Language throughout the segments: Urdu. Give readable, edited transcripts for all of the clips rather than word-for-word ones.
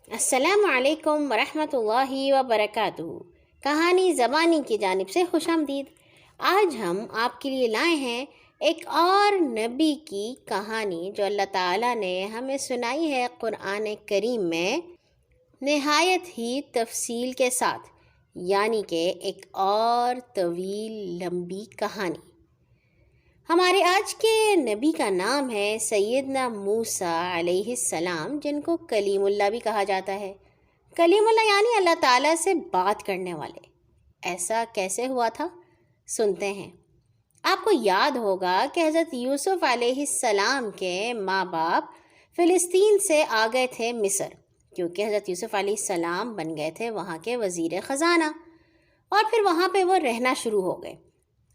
السلام علیکم ورحمۃ اللہ وبرکاتہ۔ کہانی زبانی کی جانب سے خوش آمدید۔ آج ہم آپ کے لیے لائے ہیں ایک اور نبی کی کہانی جو اللہ تعالیٰ نے ہمیں سنائی ہے قرآن کریم میں نہایت ہی تفصیل کے ساتھ، یعنی کہ ایک اور طویل لمبی کہانی۔ ہمارے آج کے نبی کا نام ہے سیدنا موسیٰ علیہ السلام، جن کو کلیم اللہ بھی کہا جاتا ہے۔ کلیم اللہ یعنی اللہ تعالیٰ سے بات کرنے والے۔ ایسا کیسے ہوا تھا؟ سنتے ہیں۔ آپ کو یاد ہوگا کہ حضرت یوسف علیہ السلام کے ماں باپ فلسطین سے آ گئے تھے مصر، کیونکہ حضرت یوسف علیہ السلام بن گئے تھے وہاں کے وزیر خزانہ، اور پھر وہاں پہ وہ رہنا شروع ہو گئے۔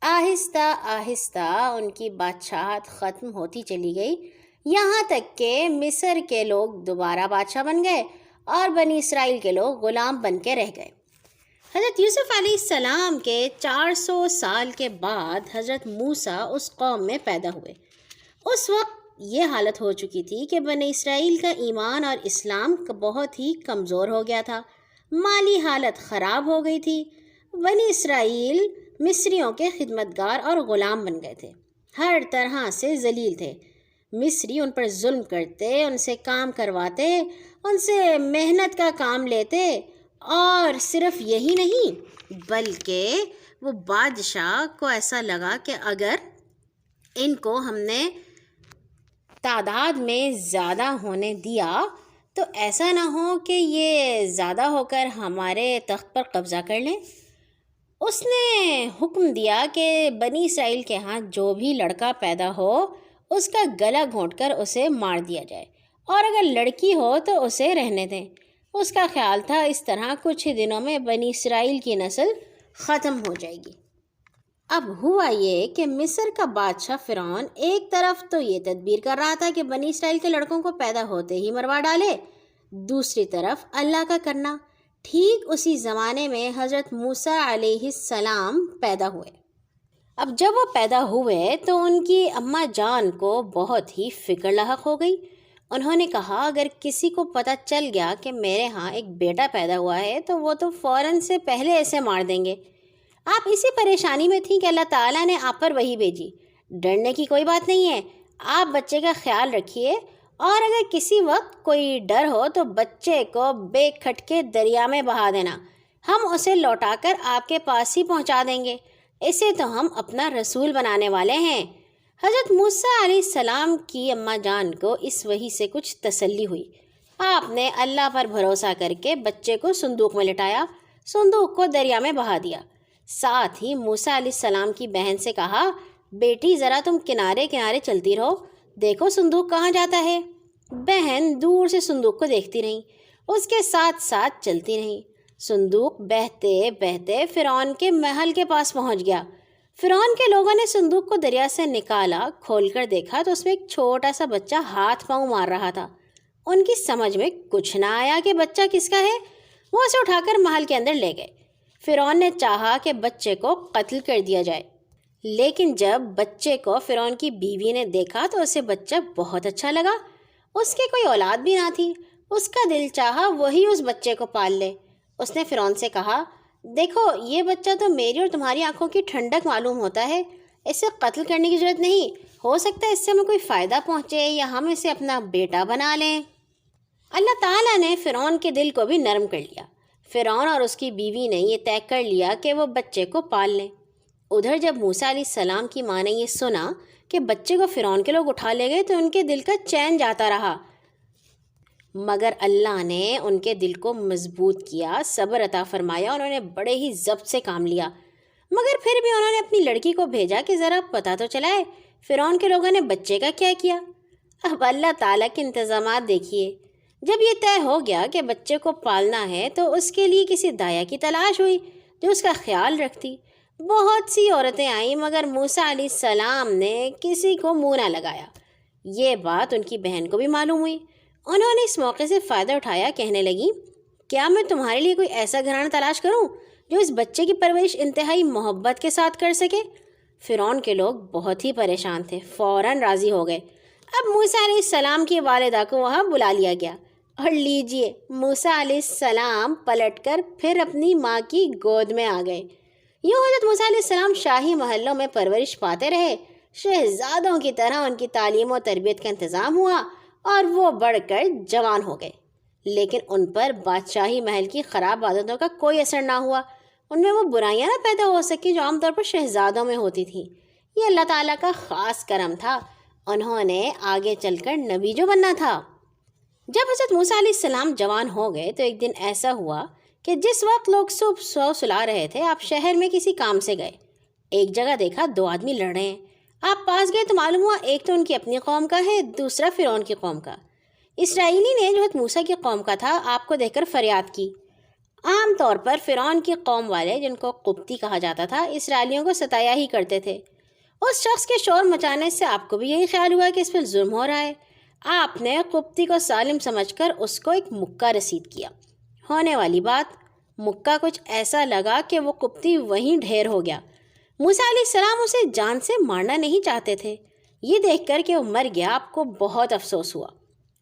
آہستہ آہستہ ان کی بادشاہت ختم ہوتی چلی گئی، یہاں تک کہ مصر کے لوگ دوبارہ بادشاہ بن گئے اور بنی اسرائیل کے لوگ غلام بن کے رہ گئے۔ حضرت یوسف علیہ السلام کے 400 سال کے بعد حضرت موسیٰ اس قوم میں پیدا ہوئے۔ اس وقت یہ حالت ہو چکی تھی کہ بنی اسرائیل کا ایمان اور اسلام بہت ہی کمزور ہو گیا تھا، مالی حالت خراب ہو گئی تھی۔ بنی اسرائیل مصریوں کے خدمتگار اور غلام بن گئے تھے، ہر طرح سے ذلیل تھے۔ مصری ان پر ظلم کرتے، ان سے کام کرواتے، ان سے محنت کا کام لیتے، اور صرف یہی نہیں بلکہ وہ بادشاہ کو ایسا لگا کہ اگر ان کو ہم نے تعداد میں زیادہ ہونے دیا تو ایسا نہ ہو کہ یہ زیادہ ہو کر ہمارے تخت پر قبضہ کر لیں۔ اس نے حکم دیا کہ بنی اسرائیل کے ہاں جو بھی لڑکا پیدا ہو اس کا گلا گھونٹ کر اسے مار دیا جائے، اور اگر لڑکی ہو تو اسے رہنے دیں۔ اس کا خیال تھا اس طرح کچھ ہی دنوں میں بنی اسرائیل کی نسل ختم ہو جائے گی۔ اب ہوا یہ کہ مصر کا بادشاہ فرعون ایک طرف تو یہ تدبیر کر رہا تھا کہ بنی اسرائیل کے لڑکوں کو پیدا ہوتے ہی مروا ڈالے، دوسری طرف اللہ کا کرنا۔ ٹھیک اسی زمانے میں حضرت موسیٰ علیہ السلام پیدا ہوئے۔ اب جب وہ پیدا ہوئے تو ان کی اماں جان کو بہت ہی فکر لاحق ہو گئی۔ انہوں نے کہا اگر کسی کو پتہ چل گیا کہ میرے ہاں ایک بیٹا پیدا ہوا ہے تو وہ تو فوراً سے پہلے اسے مار دیں گے۔ آپ اسی پریشانی میں تھیں کہ اللہ تعالیٰ نے آپ پر وحی بھیجی۔ ڈرنے کی کوئی بات نہیں ہے، آپ بچے کا خیال رکھیے، اور اگر کسی وقت کوئی ڈر ہو تو بچے کو بے کھٹکے دریا میں بہا دینا، ہم اسے لوٹا کر آپ کے پاس ہی پہنچا دیں گے، اسے تو ہم اپنا رسول بنانے والے ہیں۔ حضرت موسیٰ علیہ السلام کی اماں جان کو اس وحی سے کچھ تسلی ہوئی۔ آپ نے اللہ پر بھروسہ کر کے بچے کو صندوق میں لٹایا، صندوق کو دریا میں بہا دیا۔ ساتھ ہی موسیٰ علیہ السلام کی بہن سے کہا بیٹی ذرا تم کنارے کنارے چلتی رہو، دیکھو صندوق کہاں جاتا ہے۔ بہن دور سے صندوق کو دیکھتی رہیں، اس کے ساتھ ساتھ چلتی رہیں۔ صندوق بہتے بہتے فرعون کے محل کے پاس پہنچ گیا۔ فرعون کے لوگوں نے صندوق کو دریا سے نکالا، کھول کر دیکھا تو اس میں ایک چھوٹا سا بچہ ہاتھ پاؤں مار رہا تھا۔ ان کی سمجھ میں کچھ نہ آیا کہ بچہ کس کا ہے، وہ اسے اٹھا کر محل کے اندر لے گئے۔ فرعون نے چاہا کہ بچے کو قتل کر دیا جائے، لیکن جب بچے کو فرعون کی بیوی نے دیکھا تو اسے بچہ بہت اچھا لگا۔ اس کے کوئی اولاد بھی نہ تھی، اس کا دل چاہا وہی اس بچے کو پال لے۔ اس نے فرعون سے کہا دیکھو یہ بچہ تو میری اور تمہاری آنکھوں کی ٹھنڈک معلوم ہوتا ہے، اسے قتل کرنے کی ضرورت نہیں، ہو سکتا ہے اس سے ہمیں کوئی فائدہ پہنچے یا ہم اسے اپنا بیٹا بنا لیں۔ اللہ تعالیٰ نے فرعون کے دل کو بھی نرم کر لیا۔ فرعون اور اس کی بیوی نے یہ طے کر لیا کہ وہ بچے کو پال لیں۔ ادھر جب موسیٰ علیہ السلام کی ماں نے یہ سنا کہ بچے کو فرعون کے لوگ اٹھا لے گئے تو ان کے دل کا چین جاتا رہا، مگر اللہ نے ان کے دل کو مضبوط کیا، صبر عطا فرمایا، انہوں نے بڑے ہی ضبط سے کام لیا۔ مگر پھر بھی انہوں نے اپنی لڑکی کو بھیجا کہ ذرا پتہ تو چلائے فرعون کے لوگوں نے بچے کا کیا کیا۔ اب اللہ تعالیٰ کے انتظامات دیکھیے، جب یہ طے ہو گیا کہ بچے کو پالنا ہے تو اس کے لیے کسی دایا کی تلاش ہوئی جو اس کا خیال رکھتی۔ بہت سی عورتیں آئیں مگر موسیٰ علیہ السلام نے کسی کو منہ نہ لگایا۔ یہ بات ان کی بہن کو بھی معلوم ہوئی۔ انہوں نے اس موقع سے فائدہ اٹھایا، کہنے لگی کیا میں تمہارے لیے کوئی ایسا گھرانہ تلاش کروں جو اس بچے کی پرورش انتہائی محبت کے ساتھ کر سکے؟ فرعون کے لوگ بہت ہی پریشان تھے، فوراً راضی ہو گئے۔ اب موسیٰ علیہ السلام کی والدہ کو وہاں بلا لیا گیا، اور لیجئے موسیٰ علیہ السلام پلٹ کر پھر اپنی ماں کی گود میں آ گئے۔ یوں حضرت موسیٰ علیہ السلام شاہی محلوں میں پرورش پاتے رہے، شہزادوں کی طرح ان کی تعلیم و تربیت کا انتظام ہوا، اور وہ بڑھ کر جوان ہو گئے، لیکن ان پر بادشاہی محل کی خراب عادتوں کا کوئی اثر نہ ہوا۔ ان میں وہ برائیاں نہ پیدا ہو سکی جو عام طور پر شہزادوں میں ہوتی تھیں۔ یہ اللہ تعالیٰ کا خاص کرم تھا، انہوں نے آگے چل کر نبی جو بننا تھا۔ جب حضرت موسیٰ علیہ السلام جوان ہو گئے تو ایک دن ایسا ہوا کہ جس وقت لوگ صبح سو سلا رہے تھے، آپ شہر میں کسی کام سے گئے۔ ایک جگہ دیکھا 2 آدمی لڑ رہے ہیں۔ آپ پاس گئے تو معلوم ہوا ایک تو ان کی اپنی قوم کا ہے، دوسرا فرعون کی قوم کا۔ اسرائیلی نے جو حضرت موسیٰ کی قوم کا تھا، آپ کو دیکھ کر فریاد کی۔ عام طور پر فرعون کی قوم والے، جن کو قبطی کہا جاتا تھا، اسرائیلیوں کو ستایا ہی کرتے تھے۔ اس شخص کے شور مچانے سے آپ کو بھی یہی خیال ہوا کہ اس پر ظلم ہو رہا ہے۔ آپ نے قبطی کو ظالم سمجھ کر اس کو ایک مکہ رسید کیا۔ ہونے والی بات، مکہ کچھ ایسا لگا کہ وہ قبطی وہیں ڈھیر ہو گیا۔ موسیٰ علیہ السلام اسے جان سے مارنا نہیں چاہتے تھے۔ یہ دیکھ کر کہ وہ مر گیا، آپ کو بہت افسوس ہوا،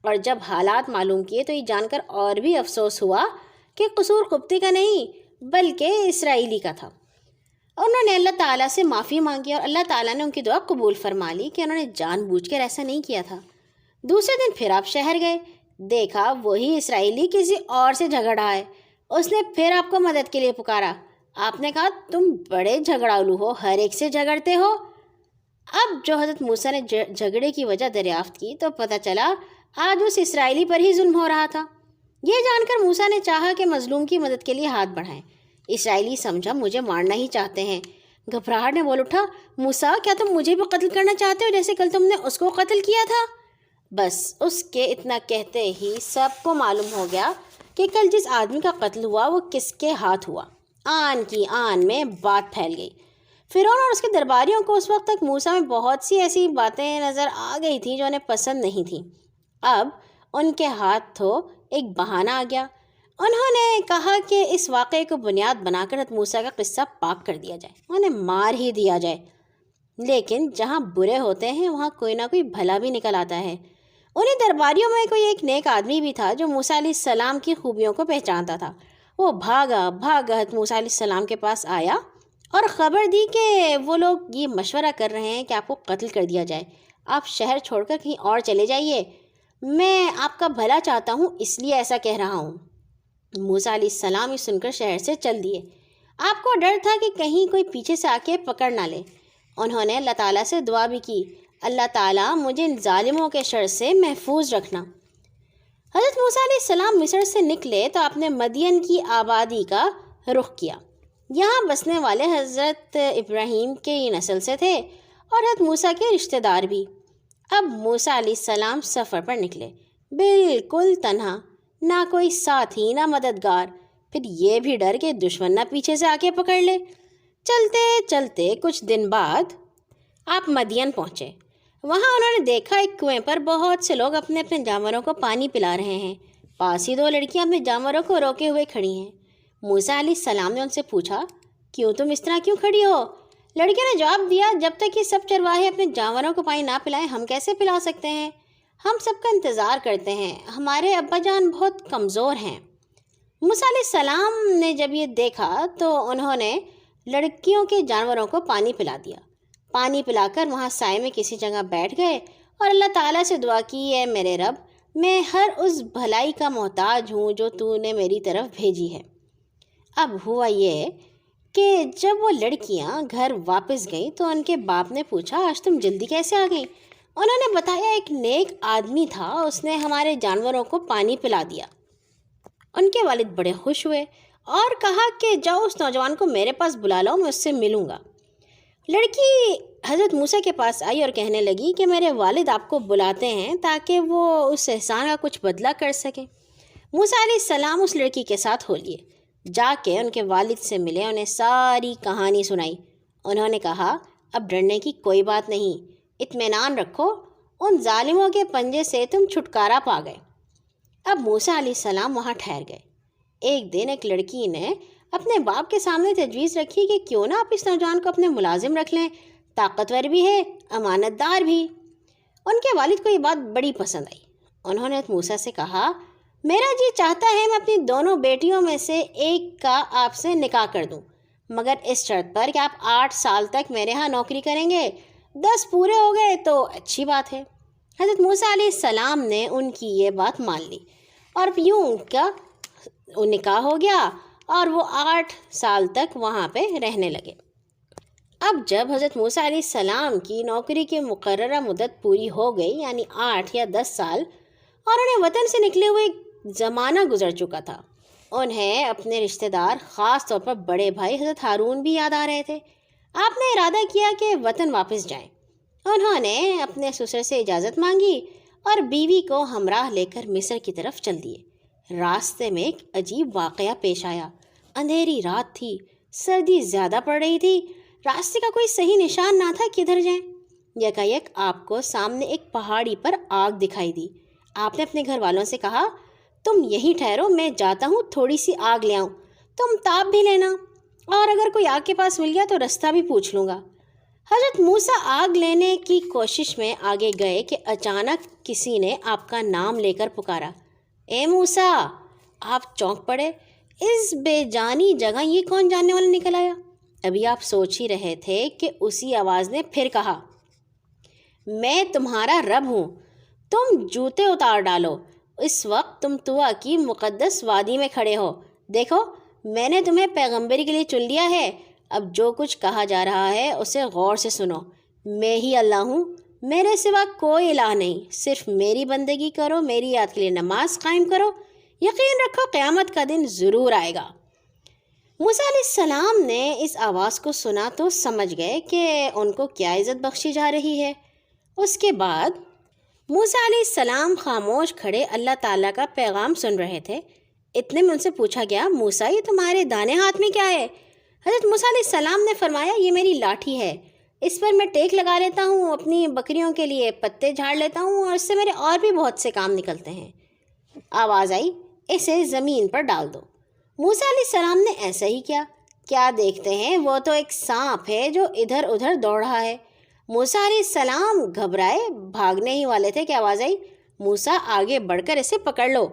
اور جب حالات معلوم کیے تو یہ جان کر اور بھی افسوس ہوا کہ قصور قبطی کا نہیں بلکہ اسرائیلی کا تھا۔ انہوں نے اللہ تعالیٰ سے معافی مانگی، اور اللہ تعالیٰ نے ان کی دعا قبول فرما لی کہ انہوں نے جان بوجھ کر ایسا نہیں کیا تھا۔ دوسرے دن پھر آپ شہر گئے، دیکھا وہی اسرائیلی کسی اور سے جھگڑا ہے۔ اس نے پھر آپ کو مدد کے لیے پکارا۔ آپ نے کہا تم بڑے جھگڑالو ہو، ہر ایک سے جھگڑتے ہو۔ اب جو حضرت موسیٰ نے جھگڑے کی وجہ دریافت کی تو پتہ چلا آج اس اسرائیلی پر ہی ظلم ہو رہا تھا۔ یہ جان کر موسیٰ نے چاہا کہ مظلوم کی مدد کے لیے ہاتھ بڑھائیں۔ اسرائیلی سمجھا مجھے مارنا ہی چاہتے ہیں۔ گھبراہٹ میں بول اٹھا، موسیٰ کیا تم مجھے بھی قتل کرنا چاہتے ہو جیسے کل تم نے اس کو قتل کیا تھا؟ بس اس کے اتنا کہتے ہی سب کو معلوم ہو گیا کہ کل جس آدمی کا قتل ہوا وہ کس کے ہاتھ ہوا۔ آن کی آن میں بات پھیل گئی۔ فرعون اور اس کے درباریوں کو اس وقت تک موسیٰ میں بہت سی ایسی باتیں نظر آ گئی تھیں جو انہیں پسند نہیں تھیں۔ اب ان کے ہاتھوں ایک بہانہ آ گیا۔ انہوں نے کہا کہ اس واقعے کو بنیاد بنا کر حضرت موسیٰ کا قصہ پاک کر دیا جائے، انہیں مار ہی دیا جائے۔ لیکن جہاں برے ہوتے ہیں وہاں کوئی نہ کوئی بھلا بھی نکل آتا ہے۔ انہیں درباریوں میں کوئی ایک نیک آدمی بھی تھا جو موسیٰ علیہ السلام کی خوبیوں کو پہچانتا تھا۔ وہ بھاگا حضرت موسیٰ علیہ السلام کے پاس آیا اور خبر دی کہ وہ لوگ یہ مشورہ کر رہے ہیں کہ آپ کو قتل کر دیا جائے، آپ شہر چھوڑ کر کہیں اور چلے جائیے، میں آپ کا بھلا چاہتا ہوں اس لیے ایسا کہہ رہا ہوں۔ موسیٰ علیہ السلام یہ سن کر شہر سے چل دیے۔ آپ کو ڈر تھا کہ کہیں کوئی پیچھے سے آ کے پکڑ نہ لے۔ انہوں نے اللہ تعالیٰ سے دعا بھی کی، اللہ تعالیٰ مجھے ان ظالموں کے شر سے محفوظ رکھنا۔ حضرت موسیٰ علیہ السلام مصر سے نکلے تو آپ نے مدین کی آبادی کا رخ کیا۔ یہاں بسنے والے حضرت ابراہیم کے ہی نسل سے تھے اور حضرت موسیٰ کے رشتہ دار بھی۔ اب موسیٰ علیہ السلام سفر پر نکلے، بالکل تنہا، نہ کوئی ساتھی نہ مددگار، پھر یہ بھی ڈر کہ دشمن نہ پیچھے سے آ کے پکڑ لے۔ چلتے چلتے کچھ دن بعد آپ مدین پہنچے۔ وہاں انہوں نے دیکھا ایک کنویں پر بہت سے لوگ اپنے اپنے جانوروں کو پانی پلا رہے ہیں۔ پاس ہی 2 لڑکیاں اپنے جانوروں کو روکے ہوئے کھڑی ہیں۔ موسیٰ علیہ السلام نے ان سے پوچھا، کیوں تم اس طرح کیوں کھڑی ہو؟ لڑکیوں نے جواب دیا، جب تک یہ سب چرواہے اپنے جانوروں کو پانی نہ پلائیں ہم کیسے پلا سکتے ہیں؟ ہم سب کا انتظار کرتے ہیں، ہمارے ابا جان بہت کمزور ہیں۔ موسیٰ علیہ السلام نے جب یہ دیکھا تو انہوں نے لڑکیوں کے جانوروں کو پانی پلا دیا۔ پانی پلا کر وہاں سائے میں کسی جگہ بیٹھ گئے اور اللہ تعالیٰ سے دعا کی، اے میرے رب، میں ہر اس بھلائی کا محتاج ہوں جو تو نے میری طرف بھیجی ہے۔ اب ہوا یہ کہ جب وہ لڑکیاں گھر واپس گئیں تو ان کے باپ نے پوچھا، آج تم جلدی کیسے آ گئیں؟ انہوں نے بتایا، ایک نیک آدمی تھا، اس نے ہمارے جانوروں کو پانی پلا دیا۔ ان کے والد بڑے خوش ہوئے اور کہا کہ جاؤ اس نوجوان کو میرے پاس بلا لاؤ، میں اس سے ملوں گا۔ لڑکی حضرت موسیٰ کے پاس آئی اور کہنے لگی کہ میرے والد آپ کو بلاتے ہیں تاکہ وہ اس احسان کا کچھ بدلہ کر سکیں۔ موسیٰ علیہ السلام اس لڑکی کے ساتھ ہو لیے، جا کے ان کے والد سے ملے، انہیں ساری کہانی سنائی۔ انہوں نے کہا، اب ڈرنے کی کوئی بات نہیں، اطمینان رکھو، ان ظالموں کے پنجے سے تم چھٹکارا پا گئے۔ اب موسیٰ علیہ السلام وہاں ٹھہر گئے۔ ایک دن ایک لڑکی نے اپنے باپ کے سامنے تجویز رکھی کہ کیوں نہ آپ اس نوجوان کو اپنے ملازم رکھ لیں طاقتور بھی ہے، امانت دار بھی۔ ان کے والد کو یہ بات بڑی پسند آئی۔ انہوں نے حضرت موسیٰ سے کہا، میرا جی چاہتا ہے میں اپنی دونوں بیٹیوں میں سے ایک کا آپ سے نکاح کر دوں، مگر اس شرط پر کہ آپ 8 سال تک میرے ہاں نوکری کریں گے۔ 10 پورے ہو گئے تو اچھی بات ہے۔ حضرت موسیٰ علیہ السلام نے ان کی یہ بات مان لی اور یوں ان کا نکاح ہو گیا اور وہ 8 سال تک وہاں پہ رہنے لگے۔ اب جب حضرت موسیٰ علیہ السلام کی نوکری کی مقررہ مدت پوری ہو گئی، یعنی 8 یا 10 سال، اور انہیں وطن سے نکلے ہوئے زمانہ گزر چکا تھا، انہیں اپنے رشتہ دار، خاص طور پر بڑے بھائی حضرت ہارون بھی یاد آ رہے تھے۔ آپ نے ارادہ کیا کہ وطن واپس جائیں۔ انہوں نے اپنے سسر سے اجازت مانگی اور بیوی کو ہمراہ لے کر مصر کی طرف چل دیے۔ راستے میں ایک عجیب واقعہ پیش آیا۔ اندھیری رات تھی، سردی زیادہ پڑ رہی تھی، راستے کا کوئی صحیح نشان نہ تھا کدھر جائیں۔ یکایک آپ کو سامنے ایک پہاڑی پر آگ دکھائی دی۔ آپ نے اپنے گھر والوں سے کہا، تم یہیں ٹھہرو، میں جاتا ہوں تھوڑی سی آگ لے آؤں، تم تاپ بھی لینا، اور اگر کوئی آگ کے پاس مل گیا تو رستہ بھی پوچھ لوں گا۔ حضرت موسیٰ آگ لینے کی کوشش میں آگے گئے کہ اچانک کسی نے آپ کا نام لے کر پکارا، اے موسیٰ! آپ چونک پڑے، اس بے جانی جگہ یہ کون جاننے والا نکل آیا؟ ابھی آپ سوچ ہی رہے تھے کہ اسی آواز نے پھر کہا، میں تمہارا رب ہوں، تم جوتے اتار ڈالو، اس وقت تم طویٰ کی مقدس وادی میں کھڑے ہو، دیکھو میں نے تمہیں پیغمبری کے لیے چن لیا ہے، اب جو کچھ کہا جا رہا ہے اسے غور سے سنو، میں ہی اللہ ہوں، میرے سوا کوئی الہ نہیں، صرف میری بندگی کرو، میری یاد کے لیے نماز قائم کرو، یقین رکھو قیامت کا دن ضرور آئے گا۔ موسیٰ علیہ السلام نے اس آواز کو سنا تو سمجھ گئے کہ ان کو کیا عزت بخشی جا رہی ہے۔ اس کے بعد موسیٰ علیہ السلام خاموش کھڑے اللہ تعالیٰ کا پیغام سن رہے تھے۔ اتنے میں ان سے پوچھا گیا، موسیٰ یہ تمہارے دانے ہاتھ میں کیا ہے؟ حضرت موسیٰ علیہ السلام نے فرمایا، یہ میری لاٹھی ہے، اس پر میں ٹیک لگا لیتا ہوں، اپنی بکریوں کے لیے پتے جھاڑ لیتا ہوں اور اس سے میرے اور بھی بہت سے کام نکلتے ہیں۔ آواز آئی، اسے زمین پر ڈال دو۔ موسیٰ علیہ السلام نے ایسا ہی کیا دیکھتے ہیں، وہ تو ایک سانپ ہے جو ادھر ادھر دوڑ رہا ہے۔ موسیٰ علیہ السلام گھبرائے، بھاگنے ہی والے تھے کہ آواز آئی، موسیٰ آگے بڑھ کر اسے پکڑ لو،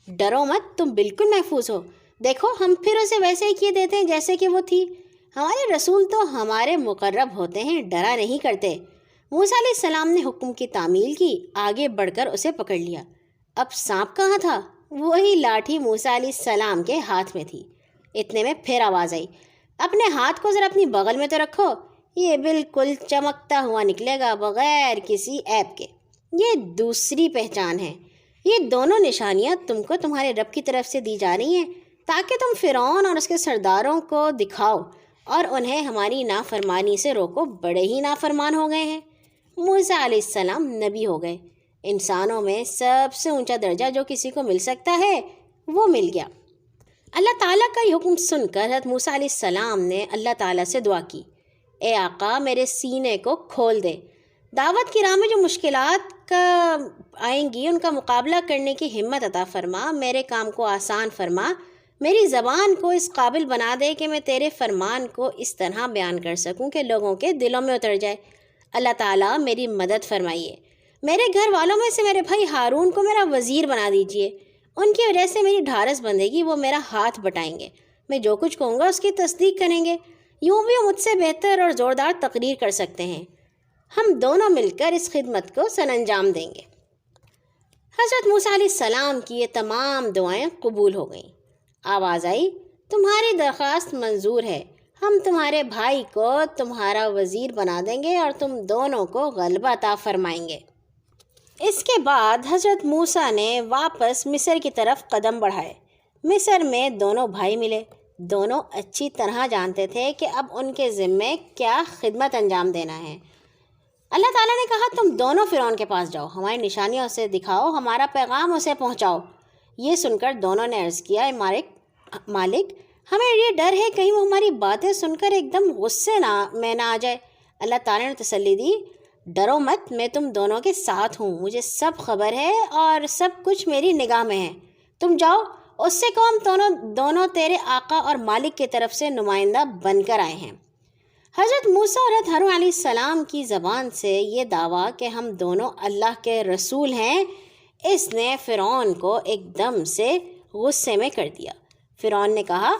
ڈرو مت، تم بالکل محفوظ ہو، دیکھو ہم پھر اسے ویسے ہی کیے دیتے ہیں جیسے کہ وہ تھی، ہمارے رسول تو ہمارے مقرب ہوتے ہیں، ڈرا نہیں کرتے۔ موسیٰ علیہ السلام نے حکم کی تعمیل کی، آگے بڑھ کر اسے پکڑ لیا۔ اب سانپ کہاں تھا؟ وہی لاٹھی موسیٰ علیہ السلام کے ہاتھ میں تھی۔ اتنے میں پھر آواز آئی، اپنے ہاتھ کو ذرا اپنی بغل میں تو رکھو، یہ بالکل چمکتا ہوا نکلے گا بغیر کسی عیب کے، یہ دوسری پہچان ہے۔ یہ دونوں نشانیاں تم کو تمہارے رب کی طرف سے دی جا رہی ہیں تاکہ تم فرعون اور اس کے سرداروں کو دکھاؤ اور انہیں ہماری نافرمانی سے روکو، بڑے ہی نافرمان ہو گئے ہیں۔ موسیٰ علیہ السلام نبی ہو گئے، انسانوں میں سب سے اونچا درجہ جو کسی کو مل سکتا ہے وہ مل گیا۔ اللہ تعالیٰ کا یہ حکم سن کر حضرت موسیٰ علیہ السلام نے اللہ تعالیٰ سے دعا کی، اے آقا میرے سینے کو کھول دے، دعوت کی راہ میں جو مشکلات آئیں گی ان کا مقابلہ کرنے کی ہمت عطا فرما، میرے کام کو آسان فرما، میری زبان کو اس قابل بنا دے کہ میں تیرے فرمان کو اس طرح بیان کر سکوں کہ لوگوں کے دلوں میں اتر جائے۔ اللہ تعالیٰ میری مدد فرمائیے، میرے گھر والوں میں سے میرے بھائی ہارون کو میرا وزیر بنا دیجیے، ان کی وجہ سے میری ڈھارس بندھے گی، وہ میرا ہاتھ بٹائیں گے، میں جو کچھ کہوں گا اس کی تصدیق کریں گے، یوں بھی مجھ سے بہتر اور زوردار تقریر کر سکتے ہیں، ہم دونوں مل کر اس خدمت کو سر انجام دیں گے۔ حضرت موسیٰ علیہ السلام کی یہ تمام دعائیں قبول ہو گئیں۔ آواز آئی، تمہاری درخواست منظور ہے، ہم تمہارے بھائی کو تمہارا وزیر بنا دیں گے اور تم دونوں کو غلبہ عطا فرمائیں گے۔ اس کے بعد حضرت موسیٰ نے واپس مصر کی طرف قدم بڑھائے۔ مصر میں دونوں بھائی ملے، دونوں اچھی طرح جانتے تھے کہ اب ان کے ذمے کیا خدمت انجام دینا ہے۔ اللہ تعالیٰ نے کہا، تم دونوں فرعون کے پاس جاؤ، ہماری نشانیاں اسے دکھاؤ، ہمارا پیغام اسے پہنچاؤ۔ یہ سن کر دونوں نے عرض کیا، اے مالک، ہمیں یہ ڈر ہے کہیں وہ ہماری باتیں سن کر ایک دم غصے میں نہ آ جائے۔ اللہ تعالیٰ نے تسلی دی، ڈرو مت، میں تم دونوں کے ساتھ ہوں، مجھے سب خبر ہے اور سب کچھ میری نگاہ میں ہے، تم جاؤ، اس سے کہو ہم دونوں تیرے آقا اور مالک کی طرف سے نمائندہ بن کر آئے ہیں۔ حضرت موسیٰ اور حضرت ہارون علیہ السلام کی زبان سے یہ دعویٰ کہ ہم دونوں اللہ کے رسول ہیں، اس نے فرعون کو ایک دم سے غصے میں کر دیا۔ فرعون نے کہا،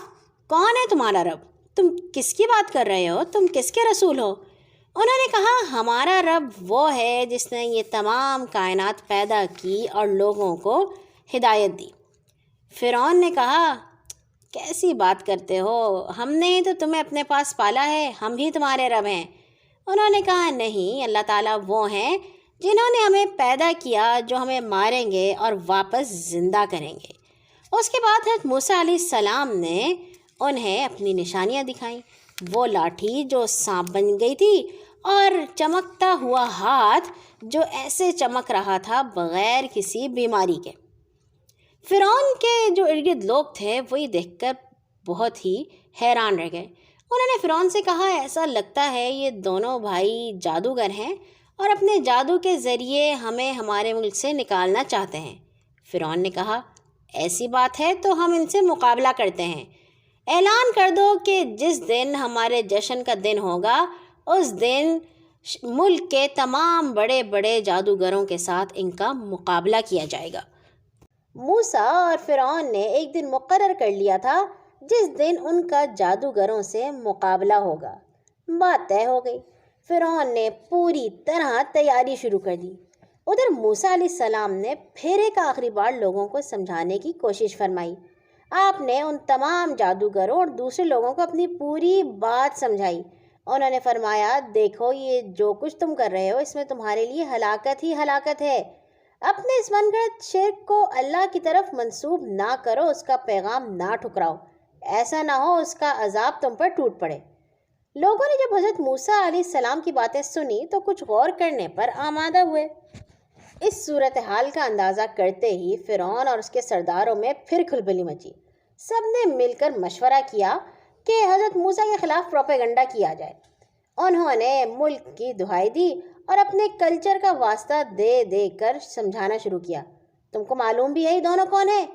کون ہے تمہارا رب؟ تم کس کی بات کر رہے ہو؟ تم کس کے رسول ہو؟ انہوں نے کہا، ہمارا رب وہ ہے جس نے یہ تمام کائنات پیدا کی اور لوگوں کو ہدایت دی۔ فرعون نے کہا، کیسی بات کرتے ہو؟ ہم نے ہی تو تمہیں اپنے پاس پالا ہے، ہم ہی تمہارے رب ہیں۔ انہوں نے کہا، نہیں، اللہ تعالیٰ وہ ہیں جنہوں نے ہمیں پیدا کیا، جو ہمیں ماریں گے اور واپس زندہ کریں گے۔ اس کے بعد حضرت موسیٰ علیہ السلام نے انہیں اپنی نشانیاں دکھائیں، وہ لاٹھی جو سانپ بن گئی تھی اور چمکتا ہوا ہاتھ جو ایسے چمک رہا تھا بغیر کسی بیماری کے۔ فرعون کے جو ارد گرد لوگ تھے وہی دیکھ کر بہت ہی حیران رہ گئے۔ انہوں نے فرعون سے کہا، ایسا لگتا ہے یہ دونوں بھائی جادوگر ہیں اور اپنے جادو کے ذریعے ہمیں ہمارے ملک سے نکالنا چاہتے ہیں۔ فرعون نے کہا، ایسی بات ہے تو ہم ان سے مقابلہ کرتے ہیں۔ اعلان کر دو کہ جس دن ہمارے جشن کا دن ہوگا اس دن ملک کے تمام بڑے بڑے جادوگروں کے ساتھ ان کا مقابلہ کیا جائے گا۔ موسیٰ اور فرعون نے ایک دن مقرر کر لیا تھا جس دن ان کا جادوگروں سے مقابلہ ہوگا۔ بات طے ہو گئی۔ فرعون نے پوری طرح تیاری شروع کر دی۔ ادھر موسیٰ علیہ السلام نے پھر ایک آخری بار لوگوں کو سمجھانے کی کوشش فرمائی۔ آپ نے ان تمام جادوگروں اور دوسرے لوگوں کو اپنی پوری بات سمجھائی۔ انہوں نے فرمایا، دیکھو، یہ جو کچھ تم کر رہے ہو اس میں تمہارے لیے ہلاکت ہی ہلاکت ہے۔ اپنے اس من گھڑت شرک کو اللہ کی طرف منسوب نہ کرو، اس کا پیغام نہ ٹھکراؤ، ایسا نہ ہو اس کا عذاب تم پر ٹوٹ پڑے۔ لوگوں نے جب حضرت موسیٰ علیہ السلام کی باتیں سنی تو کچھ غور کرنے پر آمادہ ہوئے۔ اس صورتحال کا اندازہ کرتے ہی فرعون اور اس کے سرداروں میں پھر کھلبلی مچی۔ سب نے مل کر مشورہ کیا کہ حضرت موسیٰ کے خلاف پروپیگنڈا کیا جائے۔ انہوں نے ملک کی دہائی دی اور اپنے کلچر کا واسطہ دے دے کر سمجھانا شروع کیا۔ تم کو معلوم بھی ہے یہ دونوں کون ہیں؟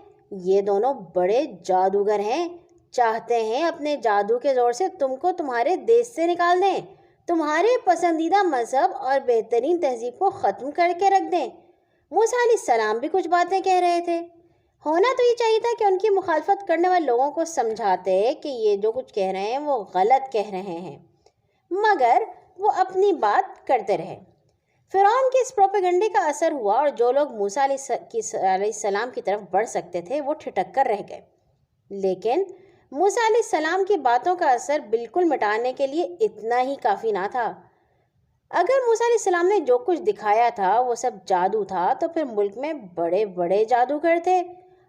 یہ دونوں بڑے جادوگر ہیں، چاہتے ہیں اپنے جادو کے زور سے تم کو تمہارے دیش سے نکال دیں، تمہارے پسندیدہ مذہب اور بہترین تہذیب کو ختم کر کے رکھ دیں۔ موسیٰ علیہ السلام بھی کچھ باتیں کہہ رہے تھے۔ ہونا تو یہ چاہیے تھا کہ ان کی مخالفت کرنے والے لوگوں کو سمجھاتے کہ یہ جو کچھ کہہ رہے ہیں وہ غلط کہہ رہے ہیں، مگر وہ اپنی بات کرتے رہے۔ فرعون کے اس پروپیگنڈے کا اثر ہوا اور جو لوگ موسیٰ علیہ السلام کی طرف بڑھ سکتے تھے وہ ٹھٹک کر رہ گئے۔ لیکن موسیٰ علیہ السلام کی باتوں کا اثر بالکل مٹانے کے لیے اتنا ہی کافی نہ تھا۔ اگر موسیٰ علیہ السلام نے جو کچھ دکھایا تھا وہ سب جادو تھا تو پھر ملک میں بڑے بڑے جادوگر تھے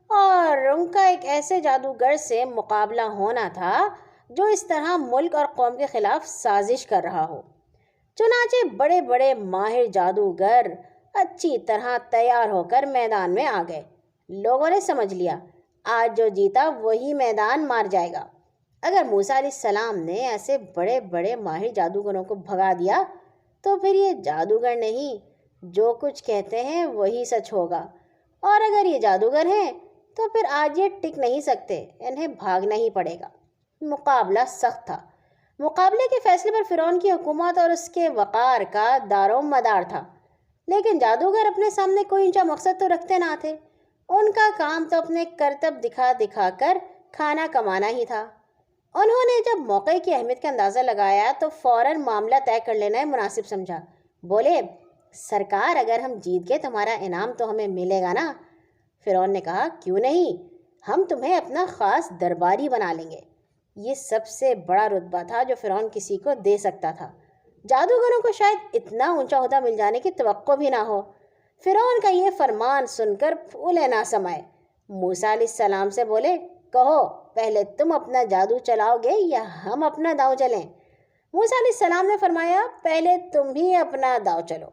اور ان کا ایک ایسے جادوگر سے مقابلہ ہونا تھا جو اس طرح ملک اور قوم کے خلاف سازش کر رہا ہو۔ چنانچہ بڑے بڑے ماہر جادوگر اچھی طرح تیار ہو کر میدان میں آ گئے۔ لوگوں نے سمجھ لیا آج جو جیتا وہی میدان مار جائے گا۔ اگر موسیٰ علیہ السلام نے ایسے بڑے بڑے ماہر جادوگروں کو بھگا دیا تو پھر یہ جادوگر نہیں، جو کچھ کہتے ہیں وہی سچ ہوگا، اور اگر یہ جادوگر ہیں تو پھر آج یہ ٹک نہیں سکتے، انہیں بھاگنا ہی پڑے گا۔ مقابلہ سخت تھا۔ مقابلے کے فیصلے پر فرعون کی حکومت اور اس کے وقار کا دار و مدار تھا، لیکن جادوگر اپنے سامنے کوئی اونچا مقصد تو رکھتے نہ تھے۔ ان کا کام تو اپنے کرتب دکھا دکھا کر کھانا کمانا ہی تھا۔ انہوں نے جب موقع کی اہمیت کا اندازہ لگایا تو فوراً معاملہ طے کر لینا مناسب سمجھا۔ بولے، سرکار، اگر ہم جیت گئے تمہارا انعام تو ہمیں ملے گا نا؟ فرعون نے کہا، کیوں نہیں، ہم تمہیں اپنا خاص درباری بنا لیں گے۔ یہ سب سے بڑا رتبہ تھا جو فرعون کسی کو دے سکتا تھا۔ جادوگروں کو شاید اتنا اونچا عہدہ مل جانے کی توقع بھی نہ ہو۔ فرعون کا یہ فرمان سن کر پھولے نہ سمائے۔ موسیٰ علیہ السلام سے بولے، کہو پہلے تم اپنا جادو چلاؤ گے یا ہم اپنا داؤ چلیں؟ موسیٰ علیہ السلام نے فرمایا، پہلے تم ہی اپنا داؤ چلو۔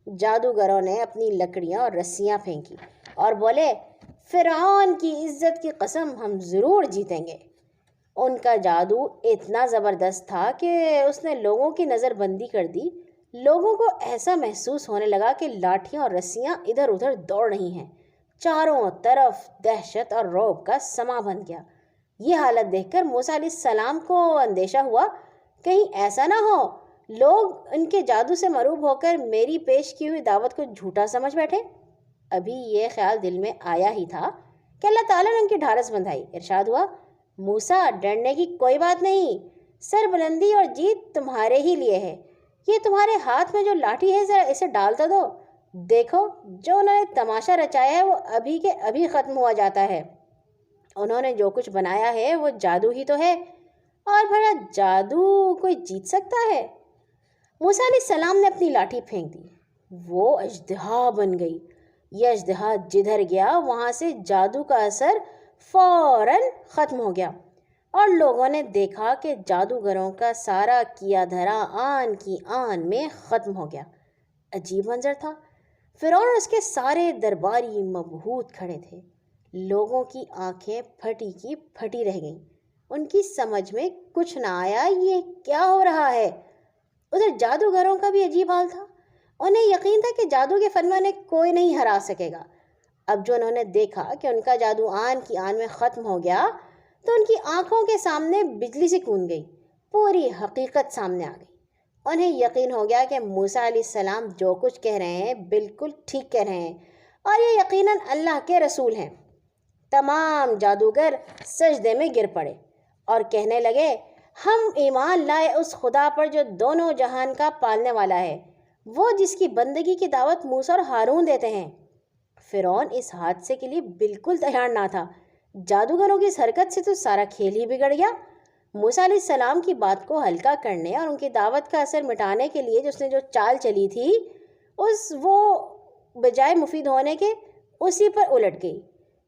جادوگروں نے اپنی لکڑیاں اور رسیاں پھینکی اور بولے، فرعون کی عزت کی قسم، ہم ضرور جیتیں گے۔ ان کا جادو اتنا زبردست تھا کہ اس نے لوگوں کی نظر بندی کر دی۔ لوگوں کو ایسا محسوس ہونے لگا کہ لاٹھیاں اور رسیاں ادھر ادھر دوڑ رہی ہیں۔ چاروں طرف دہشت اور رعب کا سما بن گیا۔ یہ حالت دیکھ کر موسیٰ علیہ السلام کو اندیشہ ہوا کہیں ایسا نہ ہو لوگ ان کے جادو سے مروب ہو کر میری پیش کی ہوئی دعوت کو جھوٹا سمجھ بیٹھے۔ ابھی یہ خیال دل میں آیا ہی تھا کہ اللہ تعالیٰ نے ان کی ڈھارس بندھائی۔ ارشاد ہوا، موسیٰ ڈرنے کی کوئی بات نہیں، سر بلندی اور جیت تمہارے ہی لیے ہے۔ یہ تمہارے ہاتھ میں جو لاٹھی ہے ذرا اسے ڈال تو دو، دیکھو جو انہوں نے تماشا رچایا ہے وہ ابھی کے ابھی ختم ہوا جاتا ہے۔ انہوں نے جو کچھ بنایا ہے وہ جادو ہی تو ہے، اور بھلا جادو کوئی جیت سکتا ہے؟ موسیٰ علیہ السلام نے اپنی لاٹھی پھینک دی، وہ اژدہا بن گئی۔ یہ اژدہا جدھر گیا وہاں سے جادو کا اثر فوراً ختم ہو گیا، اور لوگوں نے دیکھا کہ جادوگروں کا سارا کیا دھرا آن کی آن میں ختم ہو گیا۔ عجیب منظر تھا۔ فرعون اور اس کے سارے درباری مبہوت کھڑے تھے۔ لوگوں کی آنکھیں پھٹی کی پھٹی رہ گئیں۔ ان کی سمجھ میں کچھ نہ آیا یہ کیا ہو رہا ہے۔ ادھر جادوگروں کا بھی عجیب حال تھا۔ انہیں یقین تھا کہ جادو کے فن میں انہیں کوئی نہیں ہرا سکے گا۔ اب جو انہوں نے دیکھا کہ ان کا جادو آن کی آن میں ختم ہو گیا تو ان کی آنکھوں کے سامنے بجلی سے کون گئی، پوری حقیقت سامنے آ گئی۔ انہیں یقین ہو گیا کہ موسیٰ علیہ السلام جو کچھ کہہ رہے ہیں بالکل ٹھیک کہہ رہے ہیں، اور یہ یقیناً اللہ کے رسول ہیں۔ تمام جادوگر سجدے میں گر پڑے اور کہنے لگے، ہم ایمان لائے اس خدا پر جو دونوں جہان کا پالنے والا ہے، وہ جس کی بندگی کی دعوت موسیٰ اور ہارون دیتے ہیں۔ فرعون اس حادثے کے لیے بالکل تیار نہ تھا۔ جادوگروں کی اس حرکت سے تو سارا کھیل ہی بگڑ گیا۔ موسیٰ علیہ السلام کی بات کو ہلکا کرنے اور ان کی دعوت کا اثر مٹانے کے لیے جس نے جو چال چلی تھی وہ بجائے مفید ہونے کے اسی پر الٹ گئی۔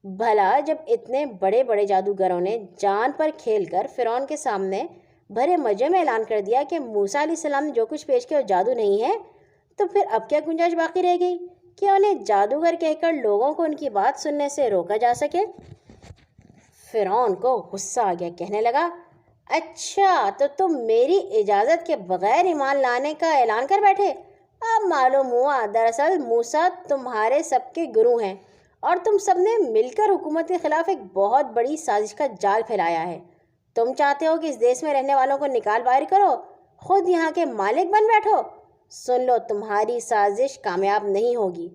بھلا جب اتنے بڑے بڑے جادوگروں نے جان پر کھیل کر فرعون کے سامنے بھرے مزے میں اعلان کر دیا کہ موسیٰ علیہ السلام نے جو کچھ پیش کیا وہ جادو نہیں ہے، تو پھر اب کیا گنجائش باقی رہ گئی کہ انہیں جادوگر کہہ کر لوگوں کو ان کی بات سننے سے روکا جا سکے؟ فرعون کو غصہ آ گیا، کہنے لگا، اچھا تو تم میری اجازت کے بغیر ایمان لانے کا اعلان کر بیٹھے؟ اب معلوم ہوا دراصل موسیٰ تمہارے سب کے گرو ہیں، اور تم سب نے مل کر حکومت کے خلاف ایک بہت بڑی سازش کا جال پھیلایا ہے۔ تم چاہتے ہو کہ اس دیش میں رہنے والوں کو نکال باہر کرو، خود یہاں کے مالک بن بیٹھو۔ سن لو، تمہاری سازش کامیاب نہیں ہوگی۔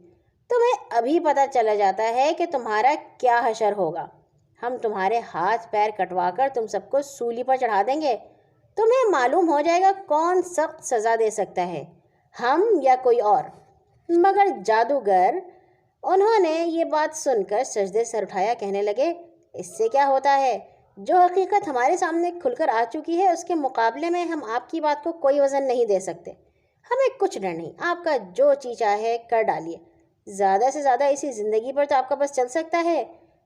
تمہیں ابھی پتہ چلا جاتا ہے کہ تمہارا کیا حشر ہوگا۔ ہم تمہارے ہاتھ پیر کٹوا کر تم سب کو سولی پر چڑھا دیں گے۔ تمہیں معلوم ہو جائے گا کون سخت سزا دے سکتا ہے، ہم یا کوئی اور۔ مگر جادوگر انہوں نے یہ بات سن کر سجدے سر اٹھایا، کہنے لگے، اس سے کیا ہوتا ہے؟ جو حقیقت ہمارے سامنے کھل کر آ چکی ہے اس کے مقابلے میں ہم آپ کی بات کو کوئی وزن نہیں دے سکتے۔ ہمیں کچھ ڈر نہیں، آپ کا جو چیز چاہے کر ڈالیے۔ زیادہ سے زیادہ اسی زندگی پر تو آپ کا بس چل سکتا ہے،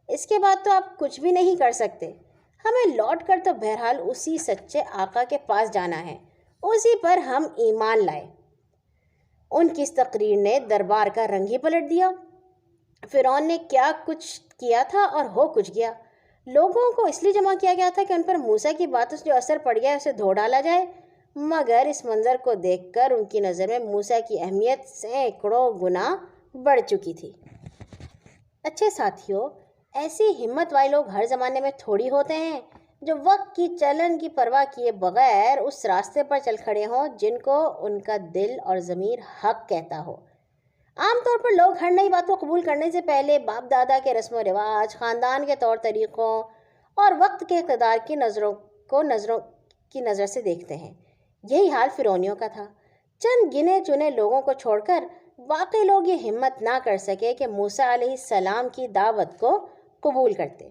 اس کے بعد تو آپ کچھ بھی نہیں کر سکتے۔ ہمیں لوٹ کر تو بہرحال اسی سچے آقا کے پاس جانا ہے، اسی پر ہم ایمان لائے۔ ان کی اس تقریر نے دربار کا رنگ ہی پلٹ دیا۔ فرعون نے کیا کچھ کیا تھا اور ہو کچھ گیا۔ لوگوں کو اس لیے جمع کیا گیا تھا کہ ان پر موسیٰ کی باتوں سے جو اثر پڑ گیا ہے اسے دھو ڈالا جائے، مگر اس منظر کو دیکھ کر ان کی نظر میں موسیٰ کی اہمیت سینکڑوں گنا بڑھ چکی تھی۔ اچھے ساتھیوں، ایسی ہمت والے لوگ ہر زمانے میں تھوڑی ہوتے ہیں جو وقت کی چلن کی پرواہ کیے بغیر اس راستے پر چل کھڑے ہوں جن کو ان کا دل اور ضمیر حق کہتا ہو۔ عام طور پر لوگ ہر نئی بات کو قبول کرنے سے پہلے باپ دادا کے رسم و رواج، خاندان کے طور طریقوں اور وقت کے اقتدار کی نظروں کی نظر سے دیکھتے ہیں۔ یہی حال فرعونیوں کا تھا۔ چند گنے چنے لوگوں کو چھوڑ کر باقی لوگ یہ ہمت نہ کر سکے کہ موسیٰ علیہ السلام کی دعوت کو قبول کرتے۔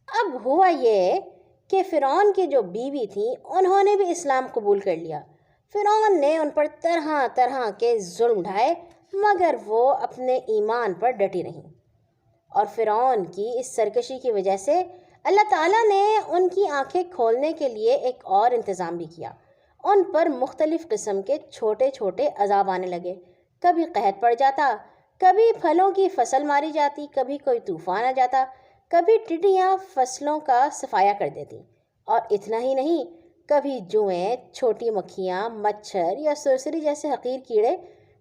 اب ہوا یہ کہ فرعون کی جو بیوی تھیں انہوں نے بھی اسلام قبول کر لیا۔ فرعون نے ان پر طرح طرح کے ظلم ڈھائے، مگر وہ اپنے ایمان پر ڈٹی رہیں، اور فرعون کی اس سرکشی کی وجہ سے اللہ تعالیٰ نے ان کی آنکھیں کھولنے کے لیے ایک اور انتظام بھی کیا۔ ان پر مختلف قسم کے چھوٹے چھوٹے عذاب آنے لگے۔ کبھی قحط پڑ جاتا، کبھی پھلوں کی فصل ماری جاتی، کبھی کوئی طوفان آ جاتا، کبھی ٹڈیاں فصلوں کا صفایا کر دیتی، اور اتنا ہی نہیں، کبھی جوئیں، چھوٹی مکھیاں، مچھر یا سرسری جیسے حقیر کیڑے،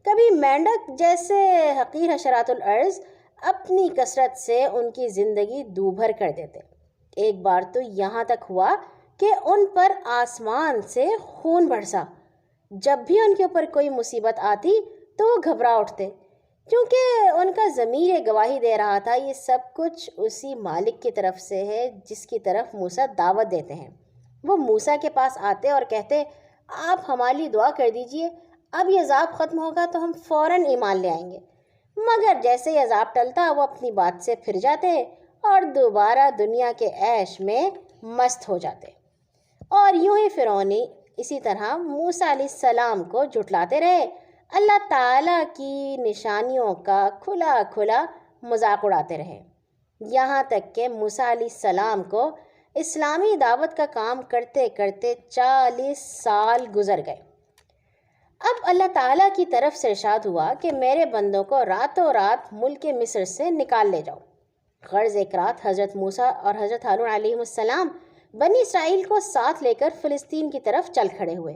کبھی مینڈک جیسے حقیر حشرات الارض اپنی کثرت سے ان کی زندگی دوبھر کر دیتے۔ ایک بار تو یہاں تک ہوا کہ ان پر آسمان سے خون برسا۔ جب بھی ان کے اوپر کوئی مصیبت آتی تو وہ گھبرا اٹھتے، کیونکہ ان کا ضمیر گواہی دے رہا تھا یہ سب کچھ اسی مالک کی طرف سے ہے جس کی طرف موسیٰ دعوت دیتے ہیں۔ وہ موسیٰ کے پاس آتے اور کہتے، آپ ہمارے لیے دعا کر دیجئے، اب یہ عذاب ختم ہوگا تو ہم فوراً ایمان لے آئیں گے۔ مگر جیسے ہی عذاب ٹلتا وہ اپنی بات سے پھر جاتے اور دوبارہ دنیا کے عیش میں مست ہو جاتے۔ اور یوں ہی فرعون اسی طرح موسیٰ علیہ السلام کو جھٹلاتے رہے، اللہ تعالیٰ کی نشانیوں کا کھلا کھلا مذاق اڑاتے رہے، یہاں تک کہ موسیٰ علیہ السلام کو اسلامی دعوت کا کام کرتے کرتے 40 سال گزر گئے۔ اب اللہ تعالیٰ کی طرف سے ارشاد ہوا کہ میرے بندوں کو راتوں رات ملک مصر سے نکال لے جاؤ۔ غرض ایک رات حضرت موسیٰ اور حضرت ہارون علیہ السلام بنی اسرائیل کو ساتھ لے کر فلسطین کی طرف چل کھڑے ہوئے۔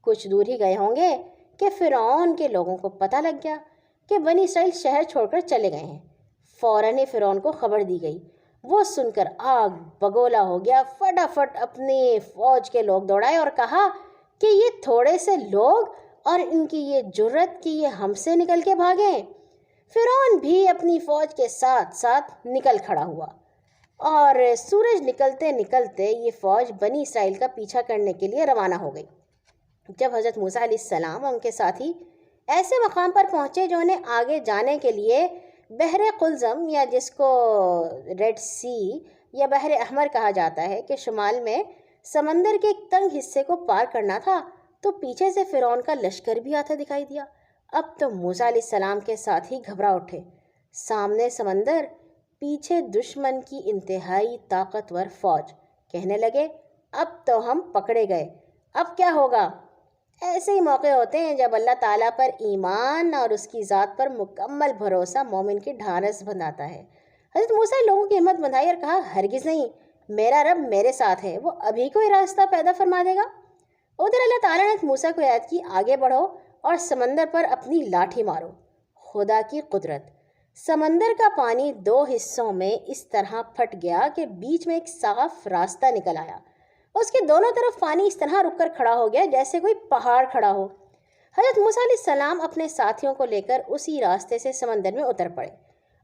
کچھ دور ہی گئے ہوں گے کہ فرعون کے لوگوں کو پتہ لگ گیا کہ بنی اسرائیل شہر چھوڑ کر چلے گئے ہیں۔ فوراً ہی فرعون کو خبر دی گئی۔ وہ سن کر آگ بگولا ہو گیا، فٹافٹ اپنی فوج کے لوگ دوڑائے اور کہا کہ یہ تھوڑے سے لوگ اور ان کی یہ جرت کہ یہ ہم سے نکل کے بھاگیں۔ فرعون بھی اپنی فوج کے ساتھ ساتھ نکل کھڑا ہوا، اور سورج نکلتے نکلتے یہ فوج بنی اسرائیل کا پیچھا کرنے کے لیے روانہ ہو گئی۔ جب حضرت موسیٰ علیہ السلام اور ان کے ساتھی ایسے مقام پر پہنچے جو انہیں آگے جانے کے لیے بحر قلزم یا جس کو ریڈ سی یا بحر احمر کہا جاتا ہے کہ شمال میں سمندر کے ایک تنگ حصے کو پار کرنا تھا، تو پیچھے سے فرعون کا لشکر بھی آتا دکھائی دیا۔ اب تو موسیٰ علیہ السلام کے ساتھ ہی گھبرا اٹھے، سامنے سمندر، پیچھے دشمن کی انتہائی طاقتور فوج۔ کہنے لگے اب تو ہم پکڑے گئے، اب کیا ہوگا؟ ایسے ہی موقع ہوتے ہیں جب اللہ تعالیٰ پر ایمان اور اس کی ذات پر مکمل بھروسہ مومن کی ڈھارس بندھاتا ہے۔ حضرت موسیٰ نے لوگوں کی ہمت بندھائی اور کہا ہرگز نہیں، میرا رب میرے ساتھ ہے، وہ ابھی کوئی راستہ پیدا فرما دے گا۔ ادھر اللہ تعالیٰ نے موسیٰ کو ہدایت کی، آگے بڑھو اور سمندر پر اپنی لاٹھی مارو۔ خدا کی قدرت، سمندر کا پانی 2 حصوں میں اس طرح پھٹ گیا کہ بیچ میں ایک صاف راستہ نکل آیا۔ اس کے دونوں طرف پانی اس طرح رک کر کھڑا ہو گیا جیسے کوئی پہاڑ کھڑا ہو۔ حضرت موسیٰ علیہ السلام اپنے ساتھیوں کو لے کر اسی راستے سے سمندر میں اتر پڑے،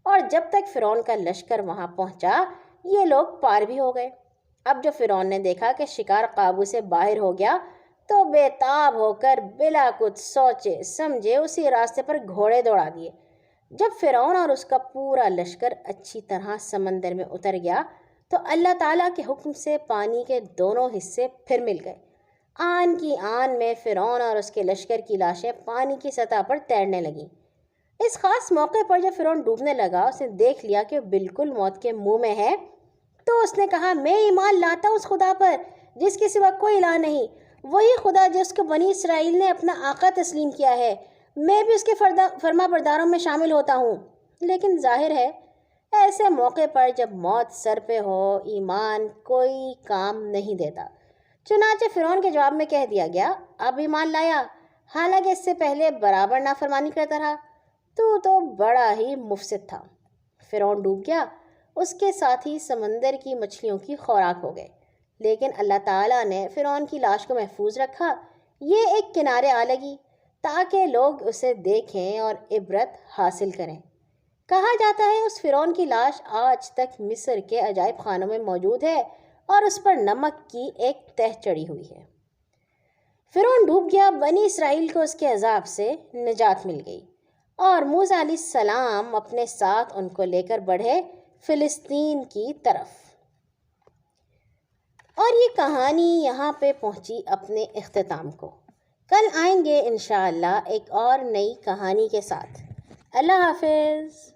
اور جب تک فرعون کا لشکر وہاں پہنچا یہ لوگ پار بھی ہو گئے۔ اب جو فرعون نے دیکھا کہ شکار قابو سے باہر ہو گیا تو بے تاب ہو کر بلا کچھ سوچے سمجھے اسی راستے پر گھوڑے دوڑا دیے۔ جب فرعون اور اس کا پورا لشکر اچھی طرح سمندر میں اتر گیا تو اللہ تعالیٰ کے حکم سے پانی کے دونوں حصے پھر مل گئے۔ آن کی آن میں فرعون اور اس کے لشکر کی لاشیں پانی کی سطح پر تیرنے لگیں۔ اس خاص موقع پر جب فرعون ڈوبنے لگا، اس نے دیکھ لیا کہ بالکل موت کے منہ میں ہے، تو اس نے کہا میں ایمان لاتا ہوں اس خدا پر جس کے سوا کوئی الہ نہیں، وہی خدا جس کو بنی اسرائیل نے اپنا آقا تسلیم کیا ہے، میں بھی اس کے فرما برداروں میں شامل ہوتا ہوں۔ لیکن ظاہر ہے ایسے موقع پر جب موت سر پہ ہو ایمان کوئی کام نہیں دیتا۔ چنانچہ فرعون کے جواب میں کہہ دیا گیا اب ایمان لایا، حالانکہ اس سے پہلے برابر نافرمانی کرتا رہا، تو بڑا ہی مفسد تھا۔ فرعون ڈوب گیا، اس کے ساتھ ہی سمندر کی مچھلیوں کی خوراک ہو گئے، لیکن اللہ تعالیٰ نے فرعون کی لاش کو محفوظ رکھا۔ یہ ایک کنارے آ لگی تاکہ لوگ اسے دیکھیں اور عبرت حاصل کریں۔ کہا جاتا ہے اس فرعون کی لاش آج تک مصر کے عجائب خانوں میں موجود ہے اور اس پر نمک کی ایک تہ چڑھی ہوئی ہے۔ فرعون ڈوب گیا، بنی اسرائیل کو اس کے عذاب سے نجات مل گئی، اور موسیٰ علیہ السلام اپنے ساتھ ان کو لے کر بڑھے فلسطین کی طرف۔ اور یہ کہانی یہاں پہ پہنچی اپنے اختتام کو۔ کل آئیں گے انشاءاللہ ایک اور نئی کہانی کے ساتھ۔ اللہ حافظ۔